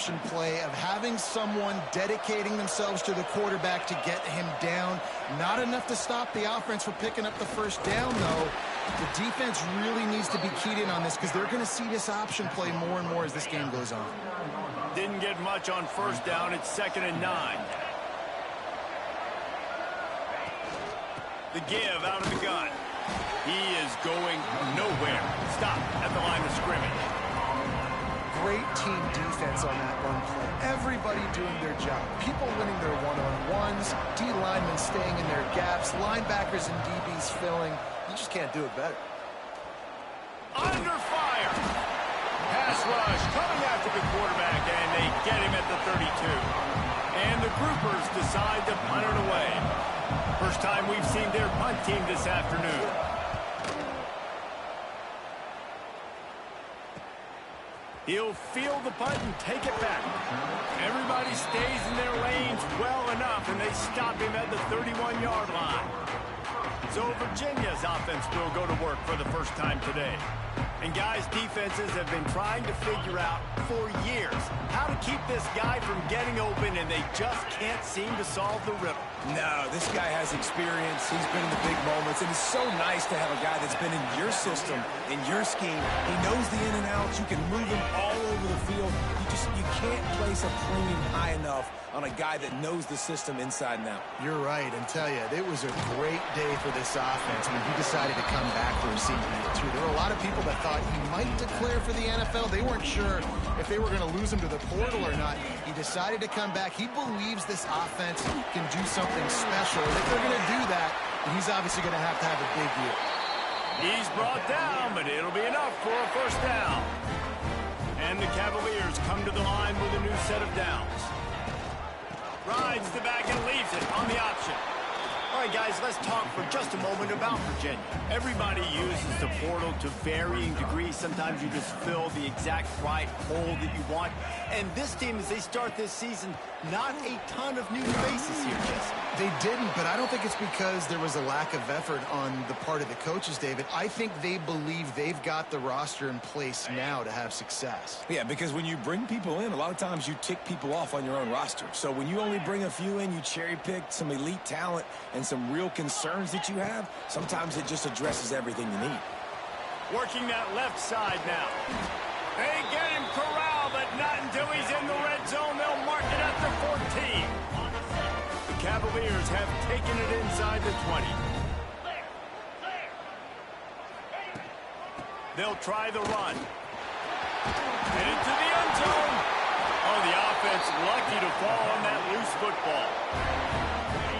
option play, of having someone dedicating themselves to the quarterback to get him down. Not enough to stop the offense from picking up the first down, though. The defense really needs to be keyed in on this because they're going to see this option play more and more as this game goes on. Didn't get much on first down. It's 2nd and 9. The give out of the gun. He is going nowhere. Stop at the line of scrimmage. Great team defense on that run play. Everybody doing their job. People winning their one-on-ones, D linemen staying in their gaps, linebackers and DBs filling. You just can't do it better. Under fire. Pass rush coming after the quarterback, and they get him at the 32. And the groupers decide to punt it away. First time we've seen their punt team this afternoon. He'll field the punt and take it back. Everybody stays in their lanes well enough, and they stop him at the 31-yard line. So Virginia's offense will go to work for the first time today. And guys, defenses have been trying to figure out for years how to keep this guy from getting open, and they just can't seem to solve the riddle. No, this guy has experience. He's been in the big moments, and it's so nice to have a guy that's been in your system, in your scheme. He knows the in and outs. You can move him all over the field. You can't place a premium high enough on a guy that knows the system inside and out. You're right, and tell you, it was a great day for this offense when he decided to come back for a senior year, too. There were a lot of people that thought he might declare for the NFL. They weren't sure if they were going to lose him to the portal or not. He decided to come back. He believes this offense can do something special, and if they're going to do that, he's obviously going to have a big year. He's brought down, but it'll be enough for a first down. And the Cavaliers come to the line with a new set of downs. Rides the back and leaves it on the option. All right, guys, let's talk for just a moment about Virginia. Everybody uses the portal to varying degrees. Sometimes you just fill the exact right hole that you want. And this team, as they start this season, not a ton of new faces here, Jesse. They didn't, but I don't think it's because there was a lack of effort on the part of the coaches, David. I think they believe they've got the roster in place now to have success. Yeah, because when you bring people in, a lot of times you tick people off on your own roster. So when you only bring a few in, you cherry-pick some elite talent and some real concerns that you have, sometimes it just addresses everything you need. Working that left side now. They get him corralled, but not until he's in the red zone. They'll mark it at the 14. The Cavaliers have taken it inside the 20. They'll try the run. And into the end zone. Oh, the offense lucky to fall on that loose football.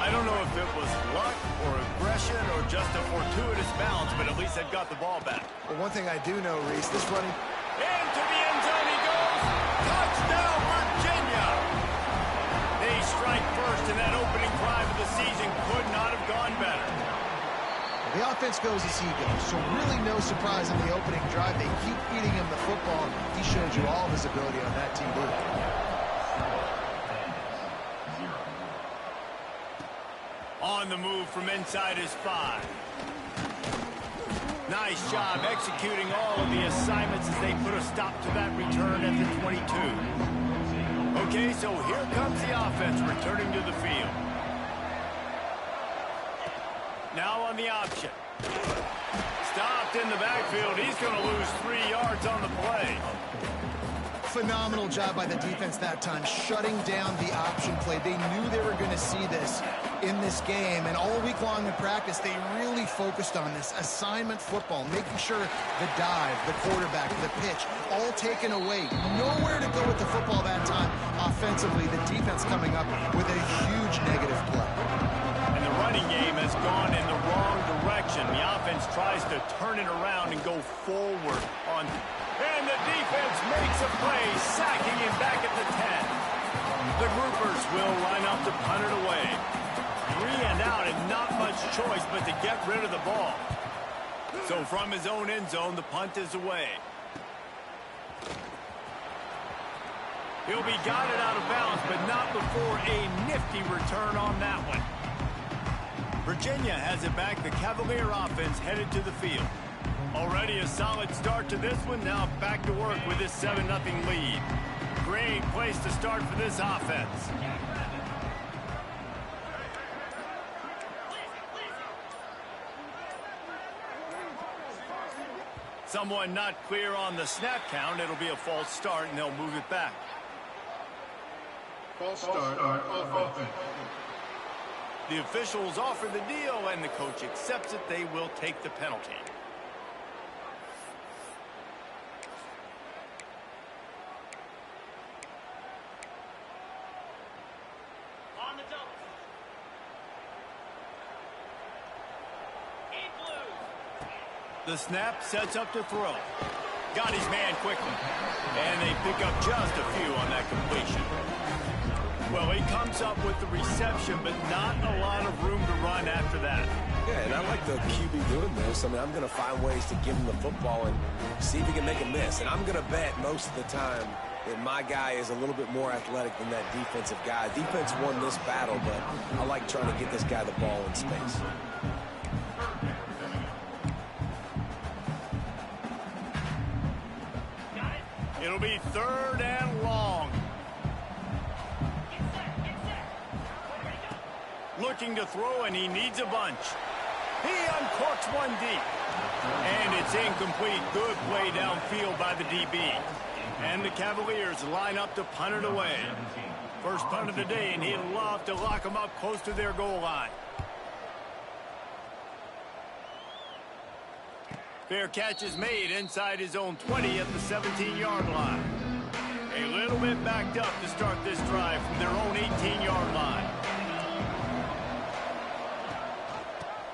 I don't know if it was luck or aggression or just a fortuitous bounce, but at least they've got the ball back. Well, one thing I do know, Reese, this running... Into the end zone he goes. Touchdown, Virginia. They strike first, and that opening drive of the season could not have gone better. The offense goes as he goes, so really no surprise in the opening drive. They keep feeding him the football. He showed you all of his ability on that TV. On the move from inside his 5. Nice job executing all of the assignments as they put a stop to that return at the 22. Okay, so here comes the offense returning to the field. Now on the option. Stopped in the backfield. He's going to lose 3 yards on the play. Phenomenal job by the defense that time, shutting down the option play. They knew they were going to see this in this game, and all week long in practice, they really focused on this assignment football, making sure the dive, the quarterback, the pitch, all taken away. Nowhere to go with the football that time offensively. The defense coming up with a huge negative play. And the running game has gone in the wrong direction. The offense tries to turn it around and go forward on... And the defense makes a play, sacking him back at the 10. The groupers will line up to punt it away. 3 and out and not much choice but to get rid of the ball. So from his own end zone, the punt is away. He'll be guided out of bounds, but not before a nifty return on that one. Virginia has it back. The Cavalier offense headed to the field. Already a solid start to this one. Now back to work with this 7-0 lead. Great place to start for this offense. Someone not clear on the snap count. It'll be a false start, and they'll move it back. False start on offense. The officials offer the deal, and the coach accepts it. They will take the penalty. On the double. The snap sets up to throw. Got his man quickly. And they pick up just a few on that completion. Well, he comes up with the reception, but not a lot of room to run after that. Yeah, and I like the QB doing this. I mean, I'm going to find ways to give him the football and see if he can make a miss. And I'm going to bet most of the time that my guy is a little bit more athletic than that defensive guy. Defense won this battle, but I like trying to get this guy the ball in space. It'll be 3rd and long. Looking to throw, and he needs a bunch. He uncorks one deep. And it's incomplete. Good play downfield by the DB. And the Cavaliers line up to punt it away. First punt of the day, and he'd love to lock them up close to their goal line. Fair catch is made inside his own 20 at the 17-yard line. A little bit backed up to start this drive from their own 18-yard line.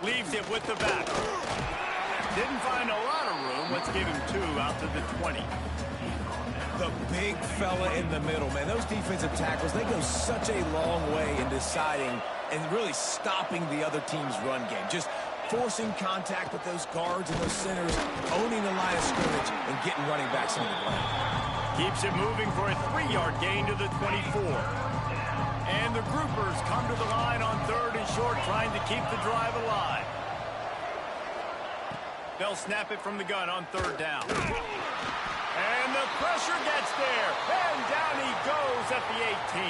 Leaves it with the back. Didn't find a lot of room. Let's give him 2 out to the 20. The big fella in the middle, man. Those defensive tackles, they go such a long way in deciding and really stopping the other team's run game. Just forcing contact with those guards and those centers, owning the line of scrimmage, and getting running backs into the ground. Keeps it moving for a 3-yard gain to the 24. And the groupers come to the line on 3rd and short, trying to keep the drive alive. They'll snap it from the gun on 3rd down. And the pressure gets there. And down he goes at the 18.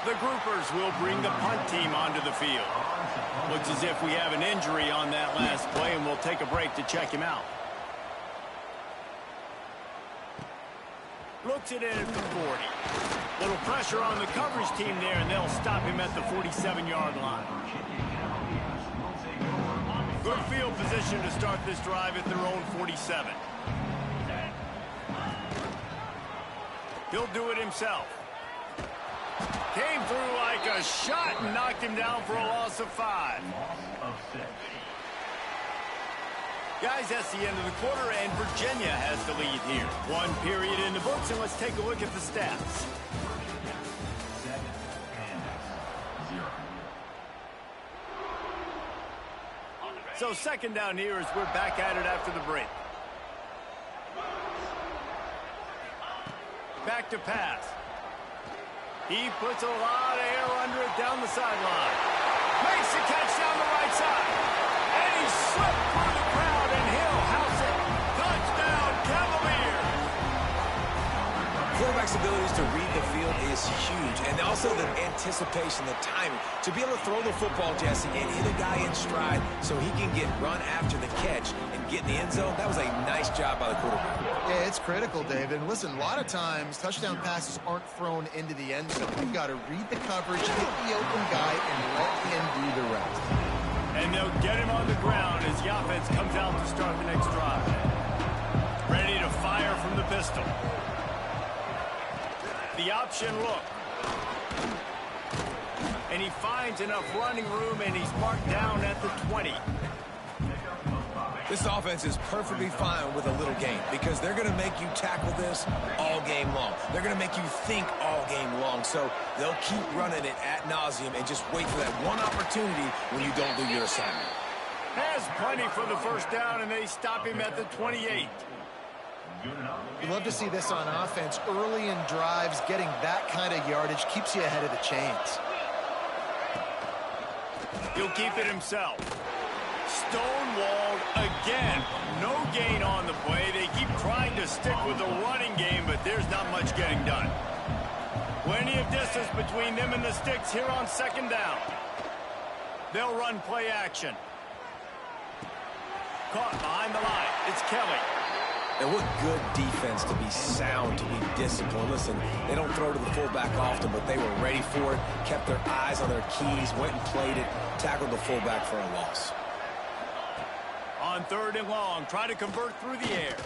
The groupers will bring the punt team onto the field. Looks as if we have an injury on that last play, and we'll take a break to check him out. Looks it in at the 40. Little pressure on the coverage team there, and they'll stop him at the 47-yard line. Good field position to start this drive at their own 47. He'll do it himself. Came through like a shot and knocked him down for a loss of 5. Guys, that's the end of the quarter, and Virginia has the lead here. 1 period in the books, and let's take a look at the stats. So 2nd down here as we're back at it after the break. Back to pass. He puts a lot of air under it down the sideline. Makes the catch down the right side. And he slipped through the crowd, and he'll house it. Touchdown, Cavaliers. Quarterback's abilities to read the field is huge, and also the anticipation, the timing. To be able to throw the football, Jesse, and hit a guy in stride so he can get run after the catch and get in the end zone, that was a nice job by the quarterback. Yeah, it's critical, David. Listen, a lot of times, touchdown passes aren't thrown into the end zone. You've got to read the coverage, hit the open guy, and let him do the rest. And they'll get him on the ground as the offense comes out to start the next drive. Ready to fire from the pistol. The option look. And he finds enough running room, and he's marked down at the 20. This offense is perfectly fine with a little game because they're going to make you tackle this all game long. They're going to make you think all game long. So they'll keep running it ad nauseum and just wait for that one opportunity when you don't do your assignment. Has plenty for the 1st down, and they stop him at the 28. You love to see this on offense. Early in drives, getting that kind of yardage keeps you ahead of the chains. He'll keep it himself. Stonewalled again. Again, no gain on the play. They keep trying to stick with the running game, but there's not much getting done. Plenty of distance between them and the sticks here on second down. They'll run play action. Caught behind the line. It's Kelly. And what good defense to be sound, to be disciplined. Listen, they don't throw to the fullback often, but they were ready for it, kept their eyes on their keys, went and played it, tackled the fullback for a loss. On third and long, try to convert through the air.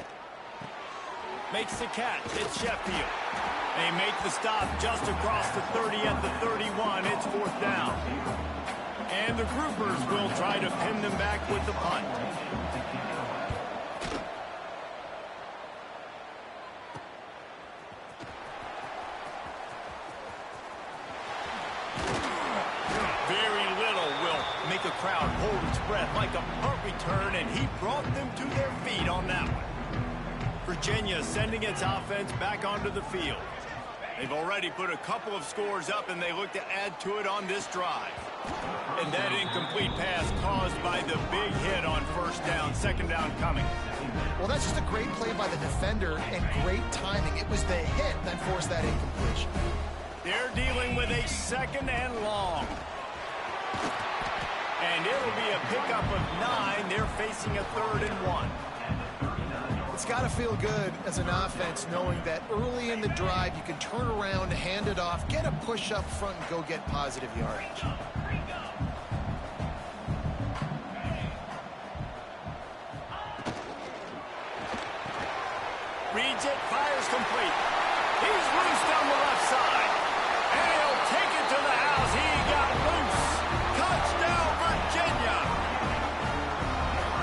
Makes the catch. It's Sheffield. They make the stop just across the 30 at the 31. It's fourth down. And the Groupers will try to pin them back with the punt. Very little will make a crowd hold its breath like a punt return, and he brought them to their feet on that one. Virginia sending its offense back onto the field. They've already put a couple of scores up, and they look to add to it on this drive. And that incomplete pass caused by the big hit on first down, second down coming. Well, that's just a great play by the defender and great timing. It was the hit that forced that incompletion. They're dealing with a second and long. And it'll be a pickup of 9. They're facing a third and 1. It's got to feel good as an offense knowing that early in the drive you can turn around, hand it off, get a push up front, and go get positive yardage. Reads it, fires complete. He's loose down the left side. And he'll take it to the house. He got loose. Touchdown, Virginia.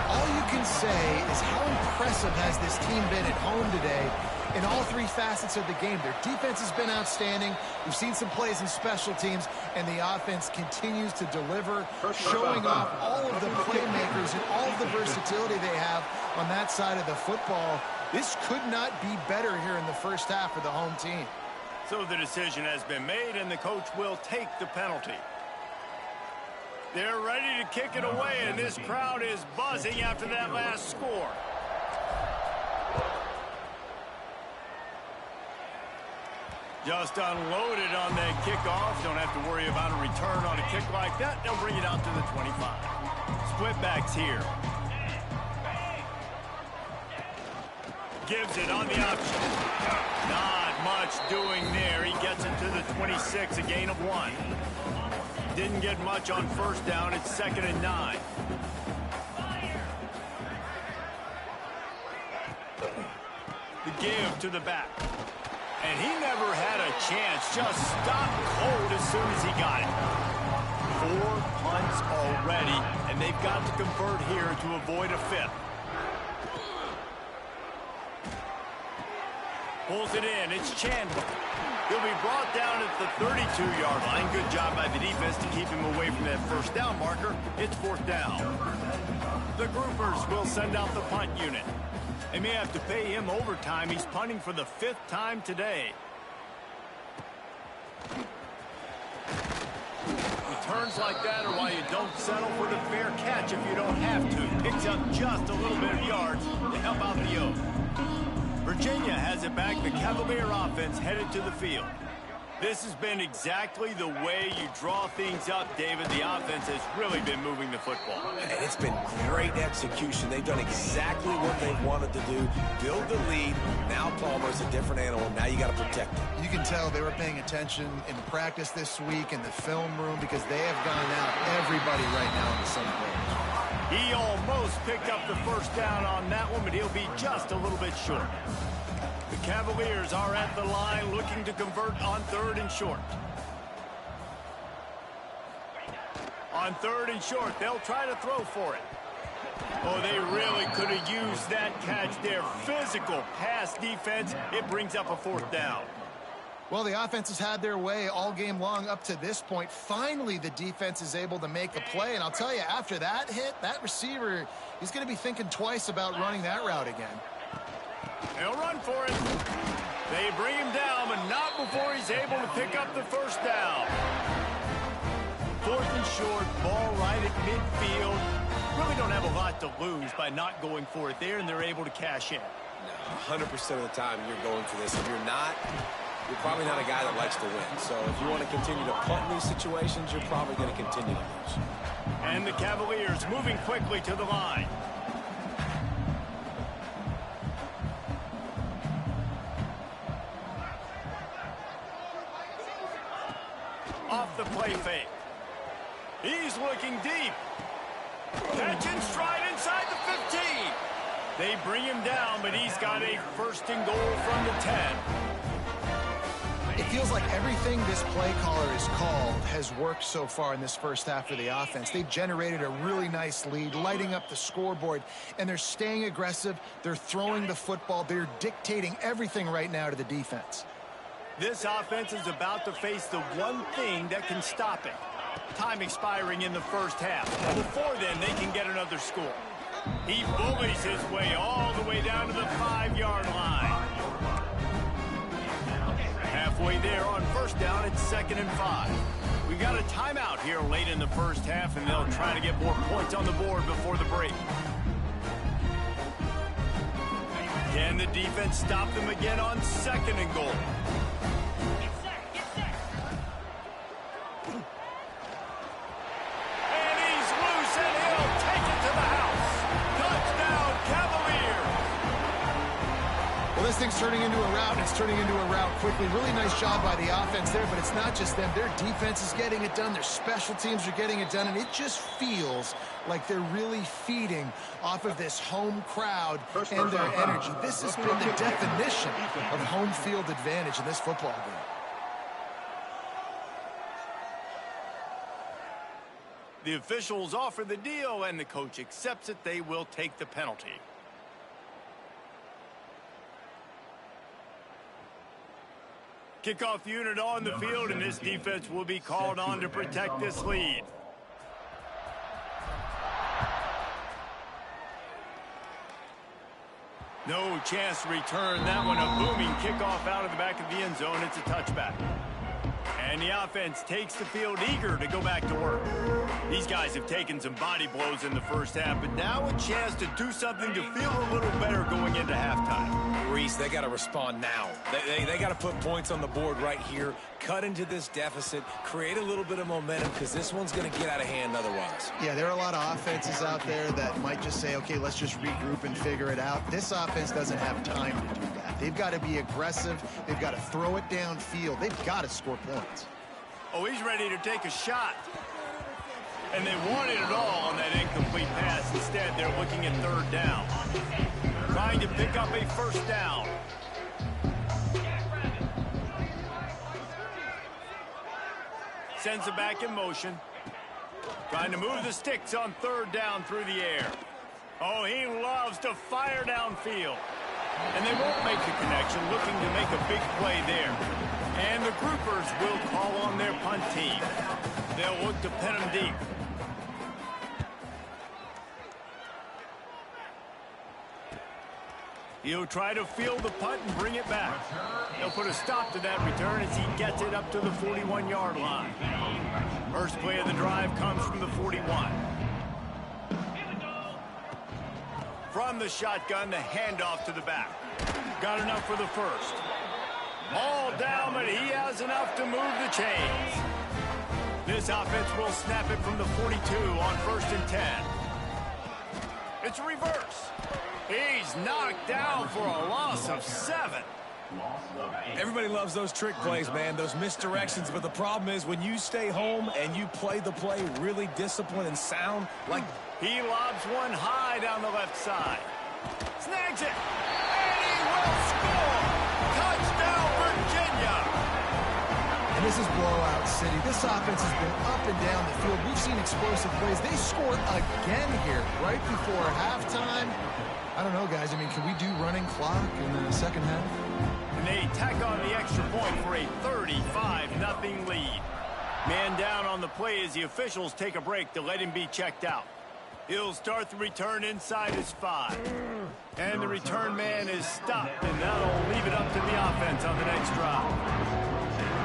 All you can say is how impressive has this team been at home today in all three facets of the game. Their defense has been outstanding. We've seen some plays in special teams, and the offense continues to deliver, showing off all of the playmakers and all of the versatility they have on that side of the football. This could not be better here in the first half for the home team. So the decision has been made, and the coach will take the penalty. They're ready to kick it away, and this crowd is buzzing after that last score. Just unloaded on that kickoff. Don't have to worry about a return on a kick like that. They'll bring it out to the 25. Split backs here. Gives it on the option. Not much doing there. He gets it to the 26, a gain of 1. Didn't get much on first down. It's second and 9. The give to the back. And he never had a chance. Just stopped cold as soon as he got it. 4 punts already, and they've got to convert here to avoid a 5th. Pulls it in. It's Chandler. He'll be brought down at the 32-yard line. Good job by the defense to keep him away from that first down marker. It's fourth down. The Groupers will send out the punt unit. They may have to pay him overtime. He's punting for the 5th time today. Returns like that are why you don't settle for the fair catch if you don't have to. Picks up just a little bit of yards to help out the Oak. Virginia has it back. The Cavalier offense headed to the field. This has been exactly the way you draw things up, David. The offense has really been moving the football. And it's been great execution. They've done exactly what they wanted to do. Build the lead. Now Palmer's a different animal. Now you got to protect him. You can tell they were paying attention in practice this week in the film room because they have gone out everybody right now in the same players. He almost picked up the first down on that one, but he'll be just a little bit short. The Cavaliers are at the line looking to convert on third and short. On third and short, they'll try to throw for it. Oh, they really could have used that catch there. Physical pass defense. It brings up a fourth down. Well, the offense has had their way all game long up to this point. Finally, the defense is able to make a play. And I'll tell you, after that hit, that receiver, he's going to be thinking twice about running that route again. They'll run for it. They bring him down, but not before he's able to pick up the first down. Fourth and short, ball right at midfield. really don't have a lot to lose by not going for it there, and they're able to cash in. No, 100% of the time you're going for this. If you're not, you're probably not a guy that likes to win. So if you want to continue to punt in these situations, you're probably going to continue to lose. And the Cavaliers moving quickly to the line. Off the play fake. He's looking deep. Catch and stride inside the 15. They bring him down, but he's got a first and goal from the 10. It feels like everything this play caller has called has worked so far in this first half for the offense. They've generated a really nice lead, lighting up the scoreboard, and they're staying aggressive. They're throwing the football. They're dictating everything right now to the defense. This offense is about to face the one thing that can stop it. Time expiring in the first half. Before then, they can get another score. He bullies his way all the way down to the 5-yard line. Halfway there on first down, it's 2nd and 5. We got a timeout here late in the first half, and they'll try to get more points on the board before the break. Can the defense stop them again on 2nd and goal? This thing's turning into a route, and it's turning into a route quickly. Really nice job by the offense there, but it's not just them. Their defense is getting it done. Their special teams are getting it done, and it just feels like they're really feeding off of this home crowd and their energy. This has been the definition of home field advantage in this football game. The officials offer the deal, and the coach accepts it. They will take the penalty. Kickoff unit on the field, and this defense will be called on to protect this lead. No chance to return that one. A booming kickoff out of the back of the end zone. It's a touchback. And the offense takes the field eager to go back to work. These guys have taken some body blows in the first half, but now a chance to do something to feel a little better going into halftime. Reese, they got to respond now. They got to put points on the board right here, cut into this deficit, create a little bit of momentum, because this one's going to get out of hand otherwise. Yeah, there are a lot of offenses out there that might just say, okay, let's just regroup and figure it out. This offense doesn't have time to do that. They've got to be aggressive. They've got to throw it downfield. They've got to score points. Oh, he's ready to take a shot. And they wanted it all on that incomplete pass. Instead, they're looking at 3rd down. Trying to pick up a first down. Sends it back in motion. Trying to move the sticks on 3rd down through the air. Oh, he loves to fire downfield. And they won't make the connection, looking to make a big play there. And the groupers will call on their punt team. They'll look to pin them deep. He'll try to field the punt and bring it back. They'll put a stop to that return as he gets it up to the 41-yard line. First play of the drive comes from the 41. From the shotgun, the handoff to the back. Got enough for the first. All down, but he has enough to move the chains. This offense will snap it from the 42 on 1st and 10. It's a reverse. He's knocked down for a loss of 7. Everybody loves those trick plays, man, those misdirections, but the problem is when you stay home and you play the play really disciplined and sound, like he lobs one high down the left side. Snags it. And he will score. Touchdown, Virginia. And this is blowout city. This offense has been up and down the field. We've seen explosive plays. They scored again here right before halftime. I don't know, guys. I mean, can we do running clock in the second half? And they tack on the extra point for a 35-0 lead. Man down on the play as the officials take a break to let him be checked out. He'll start the return inside his 5. And the return man is stopped, and that'll leave it up to the offense on the next drive.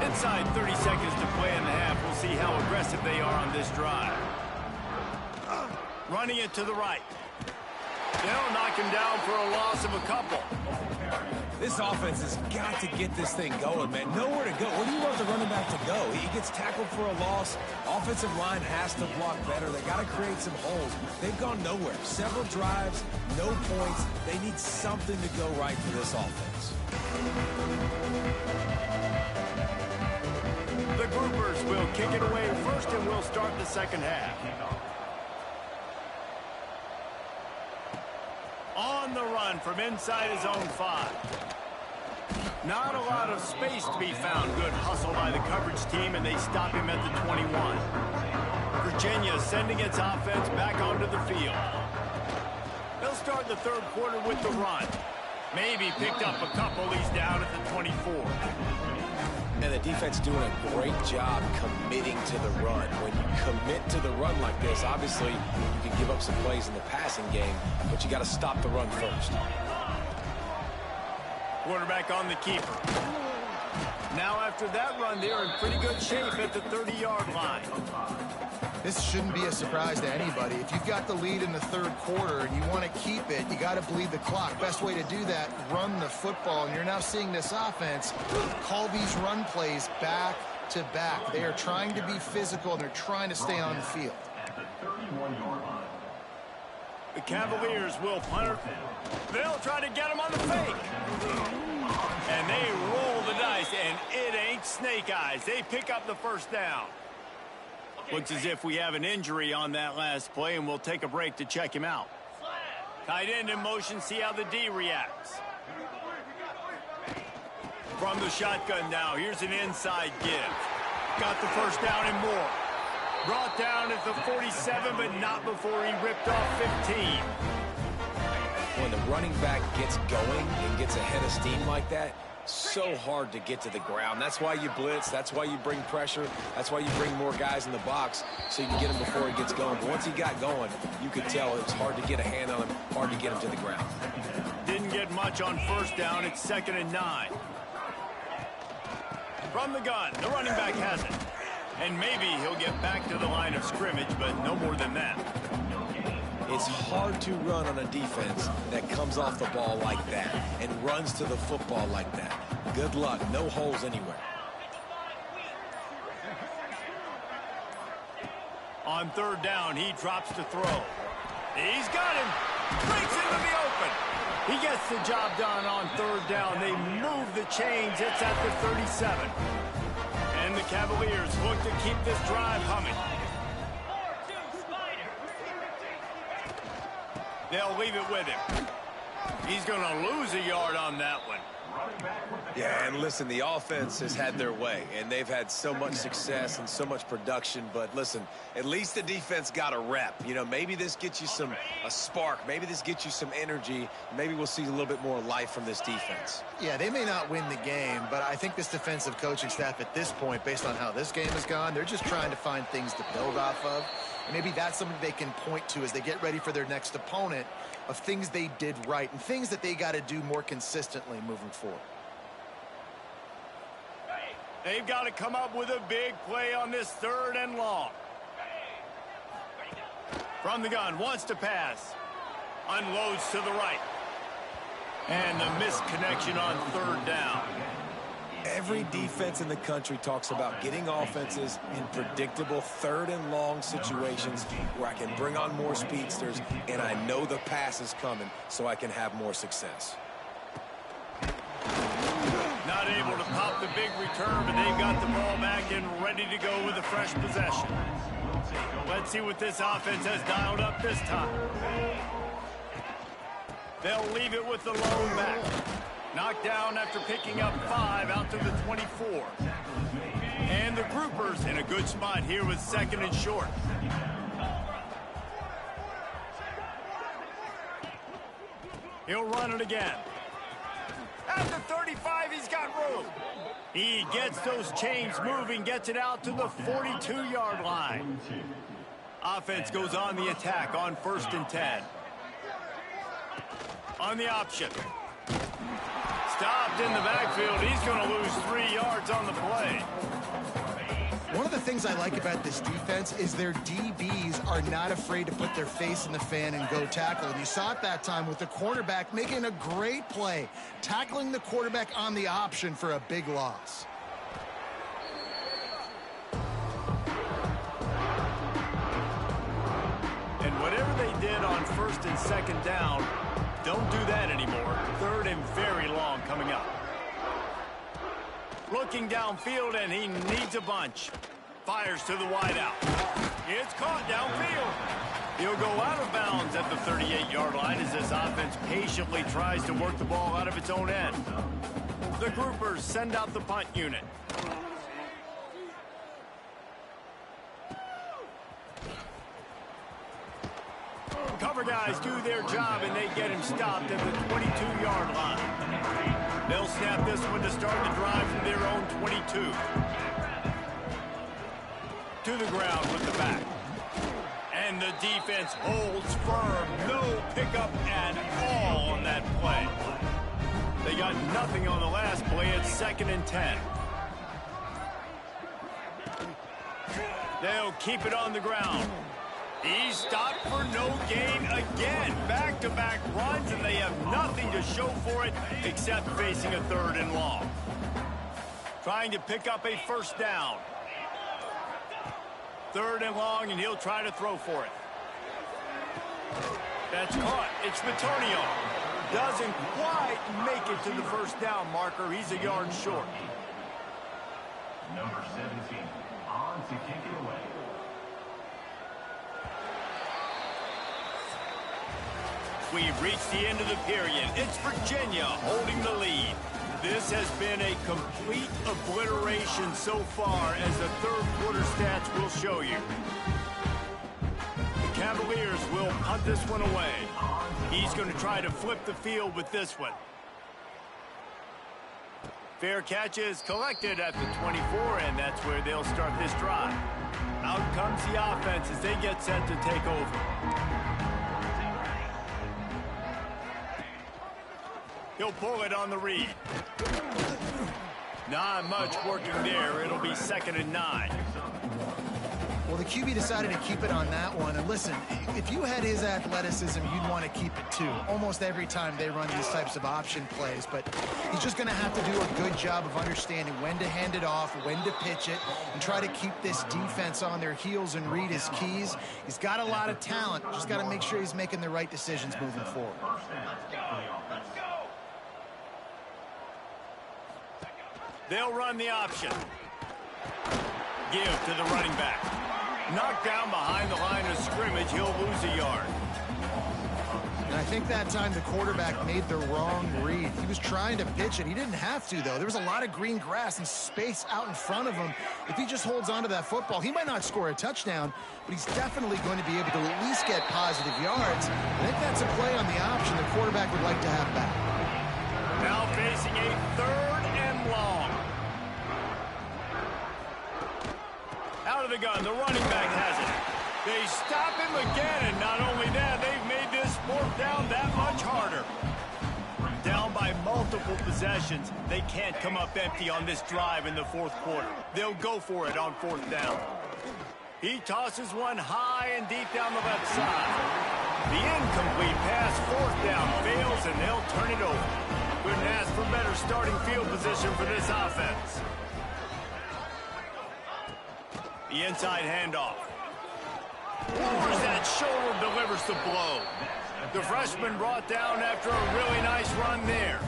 Inside 30 seconds to play in the half. We'll see how aggressive they are on this drive. Running it to the right. They'll knock him down for a loss of a couple. This offense has got to get this thing going, man. Nowhere to go. Where do you want the running back to go? He gets tackled for a loss. Offensive line has to block better. They got to create some holes. They've gone nowhere. Several drives, no points. They need something to go right for this offense. The Groupers will kick it away first, and we'll start the second half. On the run from inside his own 5. Not a lot of space to be found. Good hustle by the coverage team, and they stop him at the 21. Virginia sending its offense back onto the field. They'll start the third quarter with the run. Maybe picked up a couple. He's down at the 24. And the defense doing a great job committing to the run. When you commit to the run like this, obviously you can give up some plays in the passing game, but you got to stop the run first. Quarterback on the keeper. Now after that run, they're in pretty good shape at the 30-yard line. This shouldn't be a surprise to anybody. If you've got the lead in the third quarter and you want to keep it, you got to bleed the clock. Best way to do that, run the football. And you're now seeing this offense call these run plays back to back. They are trying to be physical, and they're trying to stay on the field. The Cavaliers will punt it. They'll try to get him on the fake. And they roll the dice, and it ain't snake eyes. They pick up the first down. Looks as if we have an injury on that last play, and we'll take a break to check him out. Tight end in motion, see how the D reacts. From the shotgun now, here's an inside give. Got the first down and more. Brought down at the 47, but not before he ripped off 15. When the running back gets going and gets ahead of steam like that, so hard to get to the ground. That's why you blitz. That's why you bring pressure. That's why you bring more guys in the box so you can get him before he gets going. But once he got going, you could tell it was hard to get a hand on him, hard to get him to the ground. Didn't get much on first down. It's 2nd and 9. From the gun, the running back has it. And maybe he'll get back to the line of scrimmage, but no more than that. It's hard to run on a defense that comes off the ball like that and runs to the football like that. Good luck. No holes anywhere. On third down, he drops to throw. He's got him. Breaks into the open. He gets the job done on third down. They move the chains. It's at the 37. And the Cavaliers look to keep this drive humming. They'll leave it with him. He's going to lose a yard on that one. Yeah, and listen, the offense has had their way, and they've had so much success and so much production. But listen, at least the defense got a rep. You know, maybe this gets you a spark. Maybe this gets you some energy. Maybe we'll see a little bit more life from this defense. Yeah, they may not win the game, but I think this defensive coaching staff at this point, based on how this game has gone, they're just trying to find things to build off of. And maybe that's something they can point to as they get ready for their next opponent, of things they did right and things that they got to do more consistently moving forward. They've got to come up with a big play on this 3rd and long. From the gun, wants to pass. Unloads to the right. And the misconnection on 3rd down. Every defense in the country talks about getting offenses in predictable 3rd and long situations where I can bring on more speedsters and I know the pass is coming so I can have more success. Not able to pop the big return, but they've got the ball back and ready to go with a fresh possession. Let's see what this offense has dialed up this time. They'll leave it with the lone back. Knocked down after picking up 5 out to the 24. And the Groupers in a good spot here with 2nd and short. He'll run it again. At the 35, he's got room. He gets those chains moving, gets it out to the 42-yard line. Offense goes on the attack on 1st and 10. On the option. Stopped in the backfield. He's going to lose 3 yards on the play. One of the things I like about this defense is their DBs are not afraid to put their face in the fan and go tackle. And you saw it that time with the quarterback making a great play, tackling the quarterback on the option for a big loss. And whatever they did on first and second down, don't do that anymore. Third and very long coming up. Looking downfield, and he needs a bunch. Fires to the wideout. It's caught downfield. He'll go out of bounds at the 38-yard line as this offense patiently tries to work the ball out of its own end. The groupers send out the punt unit. Cover guys do their job, and they get him stopped at the 22-yard line. They'll snap this one to start the drive from their own 22. To the ground with the back. And the defense holds firm. No pickup at all on that play. They got nothing on the last play. It's 2nd and 10. They'll keep it on the ground. He's stopped for no gain again. Back-to-back runs, and they have nothing to show for it except facing a 3rd and long. Trying to pick up a first down. 3rd and long, and he'll try to throw for it. That's caught. It's Matonio. Doesn't quite make it to the first down marker. He's a yard short. Number 17, on to kick it away. We've reached the end of the period. It's Virginia holding the lead. This has been a complete obliteration so far, as the third quarter stats will show you. The Cavaliers will punt this one away. He's going to try to flip the field with this one. Fair catch is collected at the 24, and that's where they'll start this drive. Out comes the offense as they get set to take over. He'll pull it on the read. Not much working there. It'll be 2nd and 9. Well, the QB decided to keep it on that one. And listen, if you had his athleticism, you'd want to keep it too. Almost every time they run these types of option plays. But he's just going to have to do a good job of understanding when to hand it off, when to pitch it, and try to keep this defense on their heels and read his keys. He's got a lot of talent. Just got to make sure he's making the right decisions moving forward. They'll run the option. Give to the running back. Knocked down behind the line of scrimmage. He'll lose a yard. And I think that time the quarterback made the wrong read. He was trying to pitch it. He didn't have to, though. There was a lot of green grass and space out in front of him. If he just holds on to that football, he might not score a touchdown, but he's definitely going to be able to at least get positive yards. I think that's a play on the option the quarterback would like to have back. Now facing a 3rd and long. Out of the gun, the running back has it. They stop him again, and not only that, they've made this 4th down that much harder. Down by multiple possessions, they can't come up empty on this drive in the 4th quarter. They'll go for it on 4th down. He tosses one high and deep down the left side. The incomplete pass, 4th down, fails, and they'll turn it over. Couldn't ask for better starting field position for this offense. The inside handoff. Overs that shoulder, delivers the blow. The freshman brought down after a really nice run there.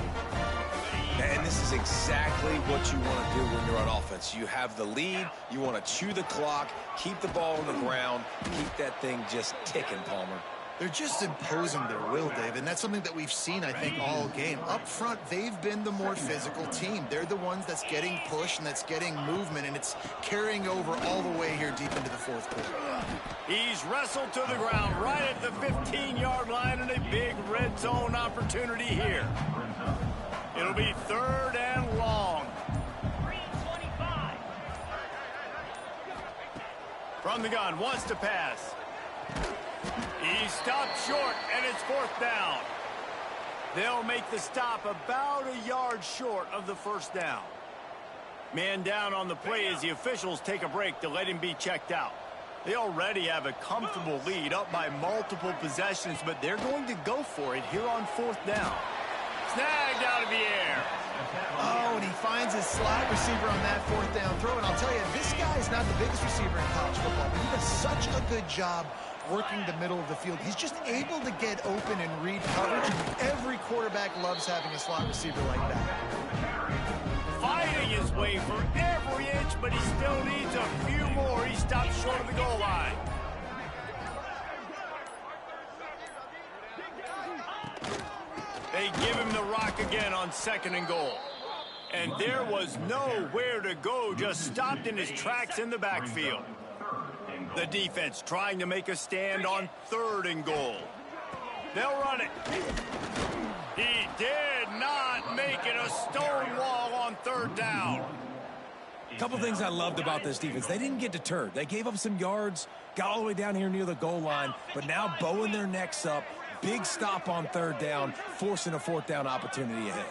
And this is exactly what you want to do when you're on offense. You have the lead, you want to chew the clock, keep the ball on the ground, keep that thing just ticking, Palmer. They're just imposing their will, Dave, and that's something that we've seen, I think, all game. Up front, they've been the more physical team. They're the ones that's getting pushed and that's getting movement, and it's carrying over all the way here deep into the 4th quarter. He's wrestled to the ground right at the 15-yard line, and a big red zone opportunity here. It'll be 3rd and long. From the gun, wants to pass. He stopped short, and it's 4th down. They'll make the stop about a yard short of the first down. Man down on the play as the officials take a break to let him be checked out. They already have a comfortable lead up by multiple possessions, but they're going to go for it here on 4th down. Snagged out of the air. Oh, and he finds his slot receiver on that 4th down throw. And I'll tell you, this guy is not the biggest receiver in college football, but he does such a good job working the middle of the field. He's just able to get open and read coverage. Every quarterback loves having a slot receiver like that. Fighting his way for every inch, but he still needs a few more. He stops short of the goal line. They give him the rock again on 2nd and goal. And there was nowhere to go, just stopped in his tracks in the backfield. The defense trying to make a stand on 3rd and goal. They'll run it. He did not make it a stone wall on 3rd down. A couple things I loved about this defense. They didn't get deterred. They gave up some yards, got all the way down here near the goal line, but now bowing their necks up. Big stop on 3rd down, forcing a 4th down opportunity ahead.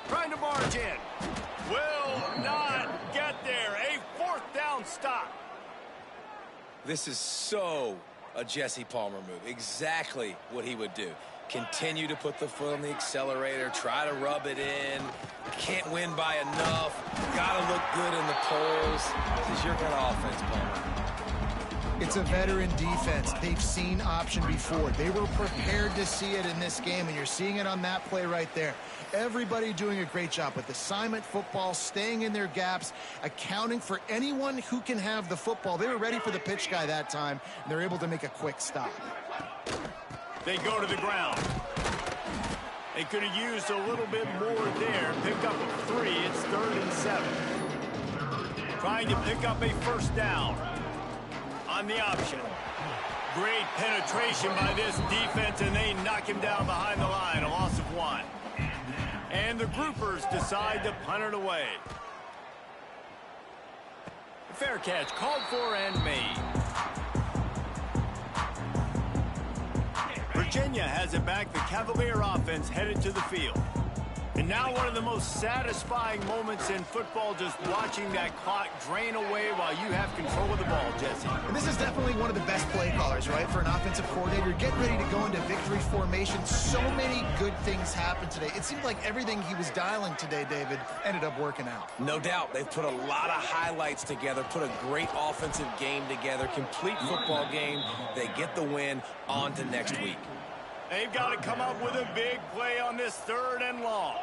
Trying to barge in. Will not get there. A 4th down stop. This is so a Jesse Palmer move. Exactly what he would do. Continue to put the foot on the accelerator, try to rub it in. Can't win by enough. Got to look good in the polls. This is your kind of offense, Palmer. It's a veteran defense. They've seen option before. They were prepared to see it in this game, and you're seeing it on that play right there. Everybody doing a great job with assignment football, staying in their gaps, accounting for anyone who can have the football. They were ready for the pitch guy that time, and they're able to make a quick stop. They go to the ground. They could have used a little bit more there. Pick up a 3. It's 3rd and 7. Trying to pick up a 1st down on the option. Great penetration by this defense, and they knock him down behind the line. A loss of 1. And the groupers decide to punt it away. Fair catch called for and made. Virginia has it back. The Cavalier offense headed to the field. And now one of the most satisfying moments in football, just watching that clock drain away while you have control of the ball, Jesse. And this is definitely one of the best play callers, right, for an offensive coordinator. Getting ready to go into victory formation. So many good things happened today. It seemed like everything he was dialing today, David, ended up working out. No doubt. They've put a lot of highlights together, put a great offensive game together, complete football game. They get the win. On to next week. They've got to come up with a big play on this 3rd and long.